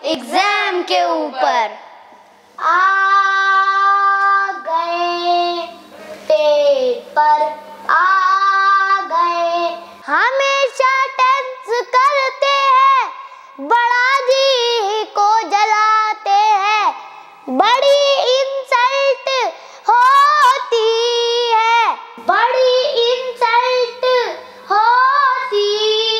Exam के ऊपर। आ गए पेपर, आ गए। हमेशा टेंस करते हैं, बड़ा जी को जलाते हैं, बड़ी इंसल्ट होती है, बड़ी इंसल्ट होती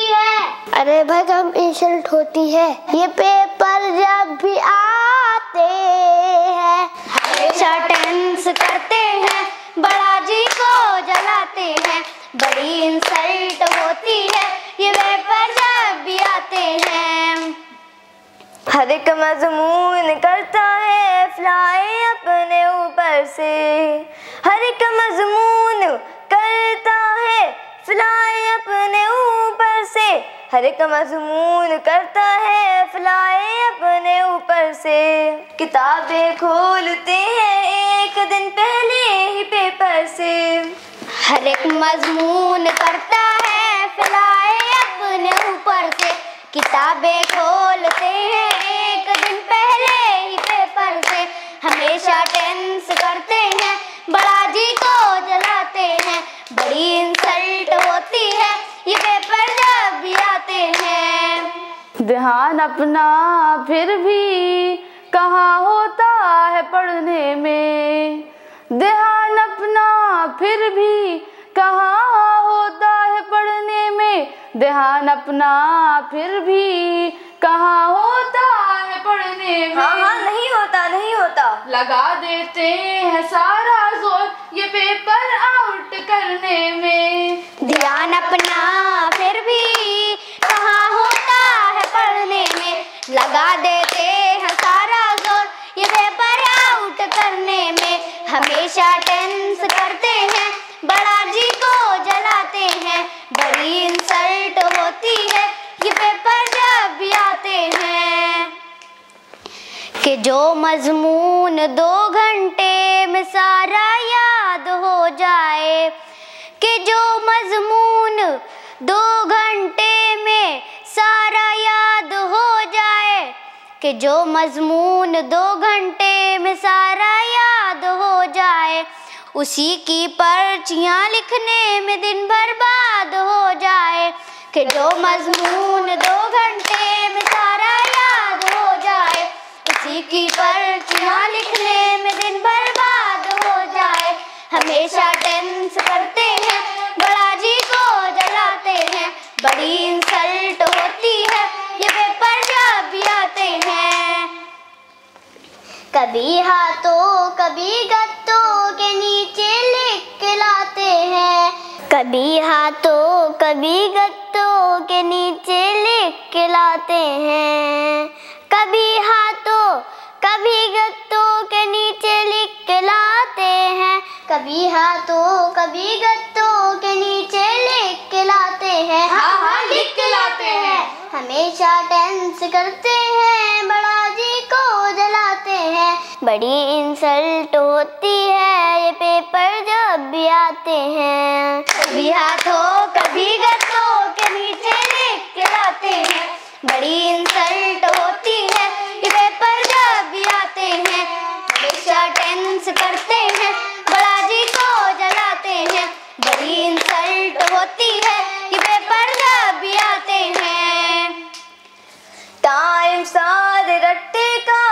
है। अरे भाई कम इंसल्ट होती है, ये पेपर जब भी आते हैं हमेशा टेंस करते हैं, बड़ा जी को जलाते हैं, बड़ी इंसल्ट होती है, ये पेपर जब भी आते हैं। हर एक मजमून करता है फ्लाई अपने ऊपर से, हर एक मजमून करता है फ्लाई अपने ऊपर से, हर एक मजमून करता है फ्लाई अपने ऊपर से। किताबें खोलते हैं एक दिन पहले ही पेपर से, हर एक मजमून करता है फ्लाई अपने ऊपर से, किताबें खोलते हैं एक दिन पहले ही पेपर से, हमेशा टेंस करते हैं, बड़ा जी को जलाते हैं, बड़ी इंसल्ट होती है, ये पेपर जब भी आते हैं। ध्यान अपना फिर भी कहाँ होता है पढ़ने में, ध्यान अपना फिर भी कहाँ होता है पढ़ने में, ध्यान अपना फिर भी कहाँ होता है पढ़ने में। हाँ नहीं होता, नहीं होता। लगा देते हैं सारा जोर ये पेपर आउट करने में, ध्यान अपना फिर भी कहाँ होता है पढ़ने में, लगा देते हैं सारा जोर ये पेपर आउट करने में, हमेशा टेंस करते हैं, बड़ा जी को जलाते हैं, बड़ी इंसल्ट होती है, ये पेपर जब भी आते हैं। कि जो मजमून 2 घंटे में सारा याद हो जाए, कि जो मजमून 2 घंटे में सारा याद हो जाए, कि जो मजमून 2 घंटे में सारा याद हो जाए, उसी की पर्चियाँ लिखने में दिन बर्बाद हो जाए, कि जो मजमून 2 घंटे में सारा याद हो जाए, उसी की पर्चियाँ लिखने में दिन बर्बाद हो जाए, हमेशा टेंस करते हैं, बड़ा जी को जलाते हैं, बड़ी इंसल्ट होती है, ये पेपर जब भी आते हैं। कभी हाथों कभी गत्तों के नीचे लिख के लाते हैं, कभी हाथों कभी गत्तों के नीचे लिख के लाते हैं, कभी हाथों कभी गत्तों के नीचे लिख के लाते हैं, कभी हाथों कभी गत्तों के नीचे लिख के लाते हैं। हाँ लिख के लाते हैं। हमेशा टेंस करते हैं, बड़ा जी को जलाते हैं, बड़ी इंसल्ट होती है, ये पेपर जब भी आते हैं। कभी हाथों कभी गत्तों के नीचे लिख के लाते हैं, बड़ी इंसल्ट होती है, ये पेपर जब भी आते हैं। हमेशा टेंस करते हैं, बड़ा जी को जलाते हैं, बड़ी इंसल्ट होती है, ये पेपर जब भी आते हैं। टाइम सारे रट्टे का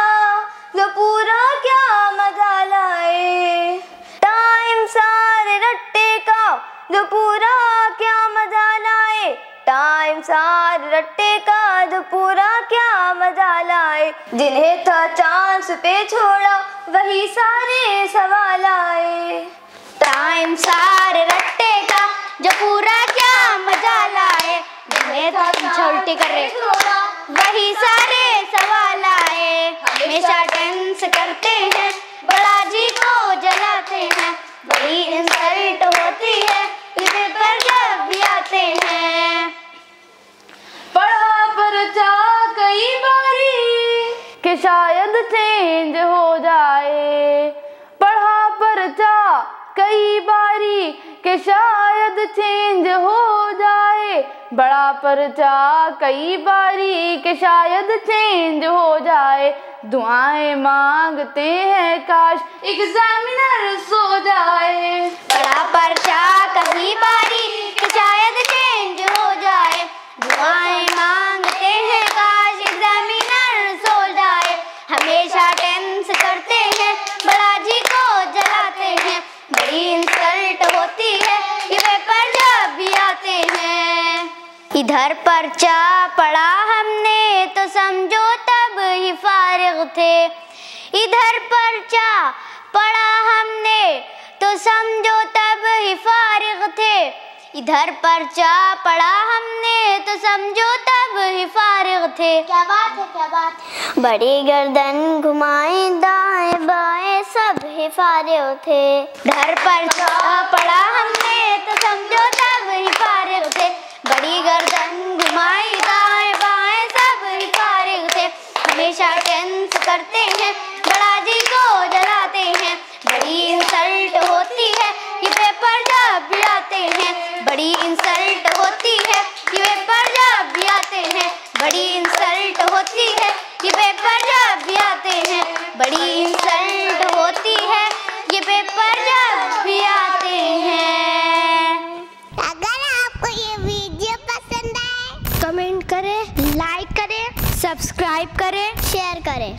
जो पूरा क्या मजा लाए, टाइम सारे रट्टे का जो पूरा क्या मजा लाए, टाइम सारे रट्टे का जो पूरा क्या मजा लाए, जिन्हें था चांस पे छोड़ा वही सारे सवाल आए। टाइम सारे रट्टे का जो पूरा क्या मजा लाए, जिन्हें था छुट्टी कर रहे वही सारे सवाल आए। हमेशा टेंस करते हैं, बड़ा जी को जलाते हैं, बड़ी इंसल्ट होती है, ये पेपर जब भी आते हैं। पढ़ा पर्चा कई बारी कि शायद चेंज हो जाए, पढ़ा पर्चा कई बारी कि शायद चेंज हो जाए, बड़ा पर्चा कई बारी के शायद चेंज हो जाए, दुआएं मांगते हैं काश एग्जामिनर सो जाए। बड़ा पर्चा कई बारी के शायद चेंज हो जाए, दुआएं मांगते हैं काश एग्जामिनर सो जाए। हमेशा टेंस करते हैं, बड़ा जी को जलाते हैं, बड़ी इंसल्ट होती है ये पेपर जब भी आते हैं। इधर पर्चा पढ़ा हमने तो समझो तब ही फारिग थे, इधर पर्चा पढ़ा हमने तो समझो तब ही फारिग थे, इधर पर्चा पढ़ा हमने तो समझो तब ही फारिग थे। क्या बात है, क्या बात है। बड़ी गर्दन घुमाए दाएं बाएं सब ही फारिग थे, इधर पर्चा पढ़ा हमने तो समझो तब ही फारिग थे, बड़ी गर्दन घुमाई दाएं बाएं सब ही फारिग थे। हमेशा टेंस करते हैं, बड़ा जी को जलाते हैं, बड़ी इंसल्ट होती है ये पेपर जब भी आते हैं, बड़ी इंसल्ट होती है ये पेपर जब भी आते हैं, बड़ी इंसल्ट होती है ये पेपर जब भी आते हैं, बड़ी इंसल्ट होती है ये पेपर जब भी आते हैं। अगर आपको ये वीडियो पसंद आए, कमेंट करें, लाइक करें, सब्सक्राइब करें, शेयर करें।